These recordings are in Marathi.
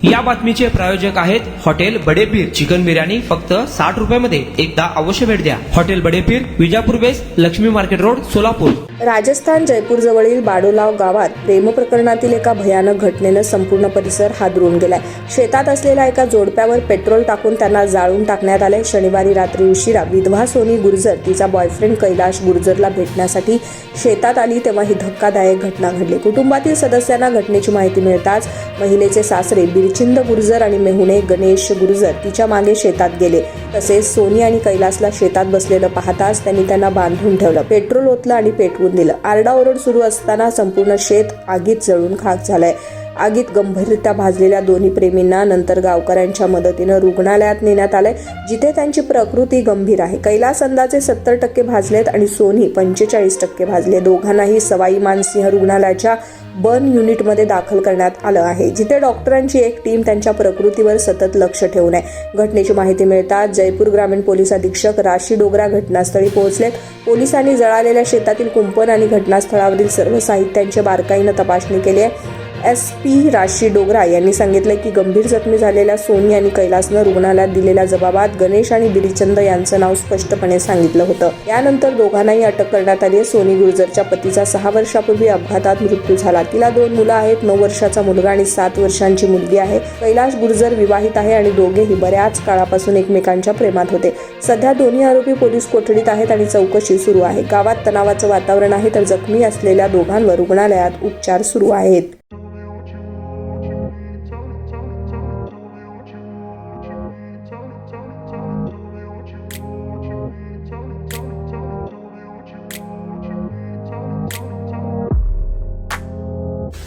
या बातमीचे प्रायोजक आहेत हॉटेल बडेपीर चिकन बिर्याणी फक्त 60 रुपयामध्ये. एकदा अवश्य भेट द्या. Hotel Badepir, Vijapur west, Lakshmi market road, Solapur. Rajasthan Jaipur जवळील बाडोलाव गावात प्रेमप्रकरणातील एका भयानक घटनेनं संपूर्ण परिसर हादरून गेलाय. शेतात असलेल्या एका जोडप्यावर पेट्रोल टाकून त्यांना जाळून टाकण्यात आले. शनिवारी रात्री उशिरा विधवा सोनी गुर्जर तिचा बॉयफ्रेंड कैलाश गुर्जरला भेटण्यासाठी शेतात आली तेव्हा ही धक्कादायक घटना घडली. कुटुंबातील सदस्यांना घटनेची माहिती मिळताच महिलेचे सासरे बिरचिंद गुर्जर आणि मेहुणे गणेश गुर्जर तिच्या मागे शेतात गेले. तसेच सोनी आणि कैलासला शेतात बसलेलं पाहताच त्यांनी त्यांना बांधून ठेवलं, पेट्रोल ओतलं आणि पेटवून दिलं. आरडाओरड सुरू असताना संपूर्ण शेत आगीत जळून खाक झालंय. आगीत गंभीररित्या भाजलेल्या दोन्ही प्रेमींना नंतर गावकऱ्यांच्या मदतीनं रुग्णालयात नेण्यात आलंय, जिथे त्यांची प्रकृती गंभीर आहे. कैलास अंदाजे 70% भाजलेत आणि सोनी 45% भाजले. दोघांनाही सवाई मानसिंह रुग्णालयाच्या बर्न युनिटमध्ये दाखल करण्यात आलं आहे, जिथे डॉक्टरांची एक टीम त्यांच्या प्रकृतीवर सतत लक्ष ठेवून आहे. घटनेची माहिती मिळताच जयपूर ग्रामीण पोलीस अधीक्षक राशी डोगरा घटनास्थळी पोहोचलेत. पोलिसांनी जळालेल्या शेतातील कुंपण आणि घटनास्थळावरील सर्व साहित्यांची बारकाईनं तपासणी केली आहे. SP राशी डोगरा यांनी सांगितलं की गंभीर जखमी झालेल्या सोनी आणि कैलासनं रुग्णालयात दिलेल्या जबाबात गणेश आणि बिरीचंद यांचं नाव स्पष्टपणे सांगितलं होतं. यानंतर दोघांनाही अटक करण्यात आली. सोनी गुर्जरच्या पतीचा 6 वर्षापूर्वी अपघातात मृत्यू झाला. तिला 2 मुलं आहेत, 9 वर्षाचा मुलगा आणि 7 वर्षांची मुलगी आहे. कैलाश गुर्जर विवाहित आहे आणि दोघेही बऱ्याच काळापासून एकमेकांच्या प्रेमात होते. सध्या दोन्ही आरोपी पोलीस कोठडीत आहेत आणि चौकशी सुरू आहे. गावात तणावाचं वातावरण आहे, तर जखमी असलेल्या दोघांवर रुग्णालयात उपचार सुरू आहेत.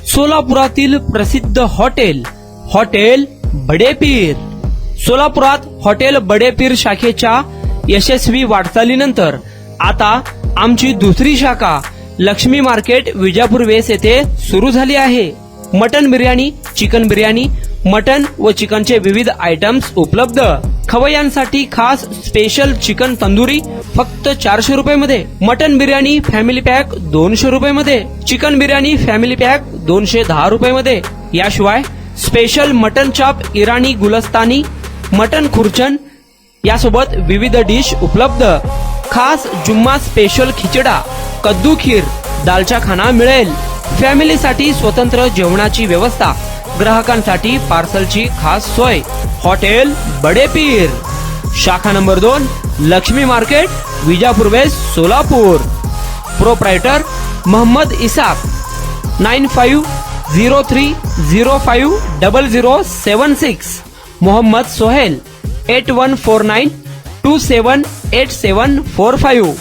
सोलापुरातील प्रसिद्ध हॉटेल बडेपीर. सोलापुरात हॉटेल बडेपीर शाखेच्या यशस्वी वाटचालीनंतर आता आमची दुसरी शाखा लक्ष्मी मार्केट विजापूर वेस येथे सुरू झाली आहे. Mutton biryani, chicken biryani, mutton व चिकनचे विविध आयटम्स उपलब्ध. खवय्यांसाठी खास स्पेशल चिकन तंदुरी फक्त 400 रुपयामध्ये. मटन बिर्याणी फॅमिली पॅक 200 रुपयामध्ये. चिकन बिर्याणी फॅमिली पॅक 210 रुपयामध्ये. याशिवाय स्पेशल मटन चाप, इराणी गुलस्तानी, मटन खुर्चन यासोबत विविध डिश उपलब्ध. खास जुम्मा स्पेशल खिचडा, कद्दू खीर, दालचा खाना मिळेल. फॅमिलीसाठी स्वतंत्र जेवणाची व्यवस्था, ग्राहकांसाठी पार्सलची खास सोय. हॉटेल बडेपीर, शाखा number 2, Laxmi market, Vijapur west, Solapur. Proprietor Mohammed Isaq. 9503050076. Mohammed Sohail. 8149278745.